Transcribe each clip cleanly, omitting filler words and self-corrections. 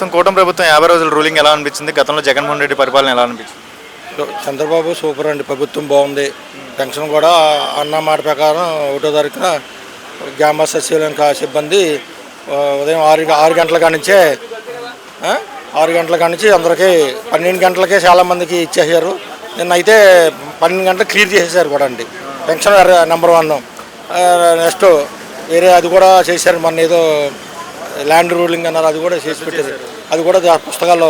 ప్రస్తుతం కూటమి ప్రభుత్వం 50 రోజుల రూలింగ్ ఎలా అనిపించింది? గతంలో జగన్మోహన్ రెడ్డి పరిపాలన ఎలా అనిపించింది? చంద్రబాబు సూపర్ అండి. ప్రభుత్వం బాగుంది. పెన్షన్ కూడా అన్న మాట ప్రకారం 1వ తారీఖున గ్రామ సచివాలయం సిబ్బంది ఉదయం 6 గంటల కానించే 6 గంటల కానించి అందరికీ 12 గంటలకే చాలామందికి ఇచ్చేసారు. నిన్న అయితే 12 గంటలు క్లియర్ చేసేసారు కూడా అండి. Pension number 1. నెక్స్ట్ వేరే అది కూడా చేశారు. మొన్న ఏదో ల్యాండ్ రూలింగ్ అన్నారు, అది కూడా చేసి పెట్టారు. అది కూడా పుస్తకాల్లో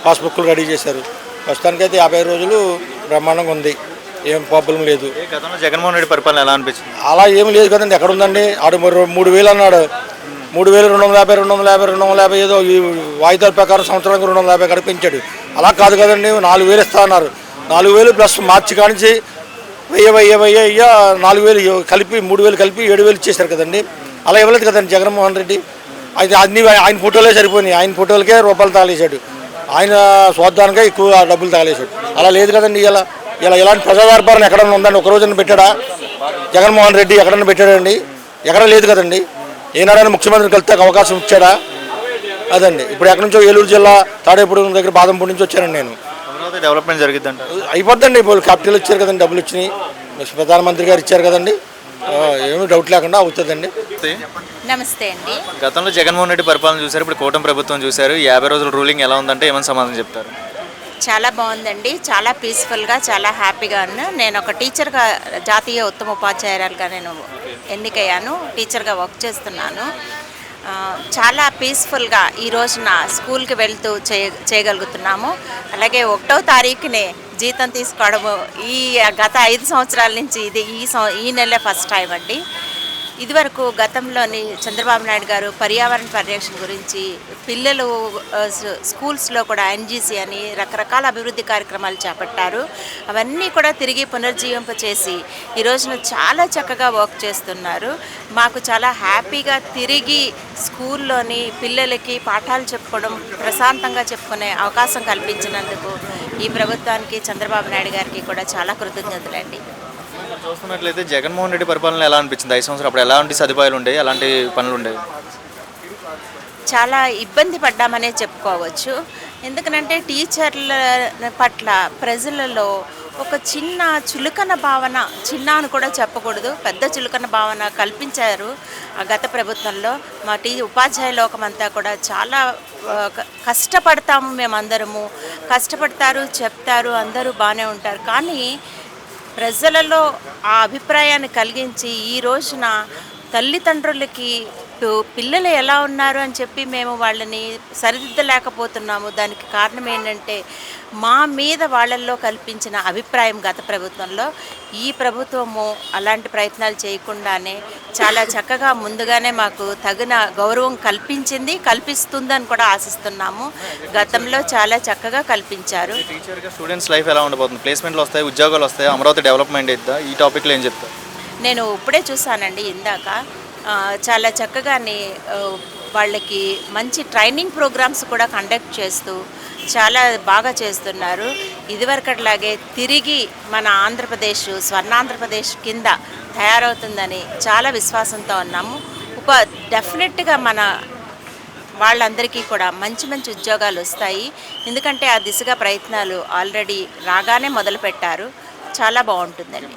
పాస్బుక్లు రెడీ చేశారు. ప్రస్తుతానికైతే 50 రోజులు బ్రహ్మాండంగా ఉంది. ఏం ప్రాబ్లం లేదు. గతంలో జగన్మోహన్ రెడ్డి పరిపాలన ఎలా అనిపించింది? అలా ఏం లేదు కదండి. ఎక్కడ ఉందండి? ఆడు 3,000 అన్నాడు. 3,250 250 ఏదో ఈ వాయిదాల ప్రకారం సంవత్సరానికి 250 కడిపి పెంచాడు. అలా కాదు కదండి. 4,000 ఇస్తా అన్నారు. 4,000 ప్లస్ మార్చి కానించి 1000 4,000 కలిపి 3,000 కలిపి 7,000 ఇచ్చేశారు కదండి. అలా ఇవ్వలేదు కదండి జగన్మోహన్ రెడ్డి. అయితే అన్ని ఆయన ఫోటోలే సరిపోయినాయి. ఆయన ఫోటోలకే రూపాయలు తగలేశాడు. ఆయన స్వార్థానికే ఎక్కువ డబ్బులు తగలేశాడు. అలా లేదు కదండి. ఇలా ఇలాంటి ప్రజాదర్బారం ఎక్కడన్నా ఉందండి? ఒక రోజున పెట్టాడా జగన్మోహన్ రెడ్డి? ఎక్కడన్నా పెట్టాడండి? ఎక్కడ లేదు కదండి. ఏనాడైనా ముఖ్యమంత్రిని కలిస్తే అవకాశం ఇచ్చాడా? అదండి. ఇప్పుడు ఎక్కడి నుంచో ఏలూరు జిల్లా తాడేపూడి దగ్గర బాదంపూడి నుంచి వచ్చానండి నేను. అమరావతి డెవలప్మెంట్ జరిగిద్దంట. అయిపోద్దండి. ఇప్పుడు క్యాపిటల్ ఇచ్చారు కదండి, డబ్బులు ఇచ్చినాయి. ప్రధానమంత్రి గారు ఇచ్చారు కదండి. ఏమీ డౌట్ లేకుండా అవుతుందండి. నమస్తే అండి. గతంలో జగన్మోహన్ రెడ్డి పరిపాలన చూశారు, ఇప్పుడు కూటమి ప్రభుత్వం చూశారు. 50 రోజుల రూలింగ్ ఎలా ఉందంటే ఏమని సమాధానం చెప్తారు? చాలా బాగుందండి. చాలా పీస్ఫుల్గా, చాలా హ్యాపీగా ఉన్నాను. నేను ఒక టీచర్గా, జాతీయ ఉత్తమ ఉపాధ్యాయురాలుగా నేను ఎన్నికయ్యాను. టీచర్గా వర్క్ చేస్తున్నాను. చాలా పీస్ఫుల్గా ఈ రోజున స్కూల్కి వెళ్తూ చేయగలుగుతున్నాము. అలాగే 1వ తారీఖునే జీతం తీసుకోవడము ఈ గత 5 సంవత్సరాల నుంచి ఇది ఈ నెల ఫస్ట్ టైం అండి. ఇదివరకు గతంలోని చంద్రబాబు నాయుడు గారు పర్యావరణ పరిరక్షణ గురించి పిల్లలు స్కూల్స్లో కూడా ఎన్జీసీ అని రకరకాల అభివృద్ధి కార్యక్రమాలు చేపట్టారు. అవన్నీ కూడా తిరిగి పునర్జీవింపచేసి ఈ రోజున చాలా చక్కగా వర్క్ చేస్తున్నారు. మాకు చాలా హ్యాపీగా తిరిగి స్కూల్లోని పిల్లలకి పాఠాలు చెప్పుకోవడం, ప్రశాంతంగా చెప్పుకునే అవకాశం కల్పించినందుకు ఈ ప్రభుత్వానికి, చంద్రబాబు నాయుడు గారికి కూడా చాలా కృతజ్ఞతలండి. చూస్తున్నట్లయితే జగన్మోహన్ రెడ్డి పరిపాలన ఎలా అనిపించింది? 5 సంవత్సరాలు అప్పుడు ఎలాంటి సదుపాయాలు ఉండేవి, ఎలాంటి పనులు ఉండేవి? చాలా ఇబ్బంది పడ్డామనే చెప్పుకోవచ్చు. ఎందుకంటే టీచర్ల పట్ల ప్రజలలో ఒక చిన్న చులకన భావన, చిన్న అని కూడా చెప్పకూడదు, పెద్ద చులకన భావన కల్పించారు గత ప్రభుత్వంలో. మా ఉపాధ్యాయ లోకం అంతా కూడా చాలా కష్టపడతాము, మేమందరము కష్టపడతారు, చెప్తారు, అందరూ బాగానే ఉంటారు. కానీ ప్రజలలో ఆ అభిప్రాయాన్ని కలిగించి ఈ రోజున తల్లిదండ్రులకి పిల్లలు ఎలా ఉన్నారు అని చెప్పి మేము వాళ్ళని సరిదిద్దలేకపోతున్నాము. దానికి కారణం ఏంటంటే మా మీద వాళ్ళల్లో కల్పించిన అభిప్రాయం గత ప్రభుత్వంలో. ఈ ప్రభుత్వము అలాంటి ప్రయత్నాలు చేయకుండానే చాలా చక్కగా ముందుగానే మాకు తగిన గౌరవం కల్పిస్తుందని కూడా ఆశిస్తున్నాము. గతంలో చాలా చక్కగా కల్పించారు. టీచర్గా స్టూడెంట్స్ లైఫ్ ఎలా ఉండబోతుంది? ప్లేస్మెంట్లు వస్తాయి, ఉద్యోగాలు వస్తాయి, అమరావతి డెవలప్మెంట్ అవుతుందా? ఈ టాపిక్లో ఏం చెప్తారు? నేను ఇప్పుడే చూసానండి ఇందాక. చాలా చక్కగానే వాళ్ళకి మంచి ట్రైనింగ్ ప్రోగ్రామ్స్ కూడా కండక్ట్ చేస్తూ చాలా బాగా చేస్తున్నారు. ఇదివరకట్లాగే తిరిగి మన ఆంధ్రప్రదేశ్ స్వర్ణాంధ్రప్రదేశ్ కింద తయారవుతుందని చాలా విశ్వాసంతో ఉన్నాము. డెఫినెట్గా మన వాళ్ళందరికీ కూడా మంచి మంచి ఉద్యోగాలు వస్తాయి. ఎందుకంటే ఆ దిశగా ప్రయత్నాలు ఆల్రెడీ రాగానే మొదలుపెట్టారు. చాలా బాగుంటుందండి.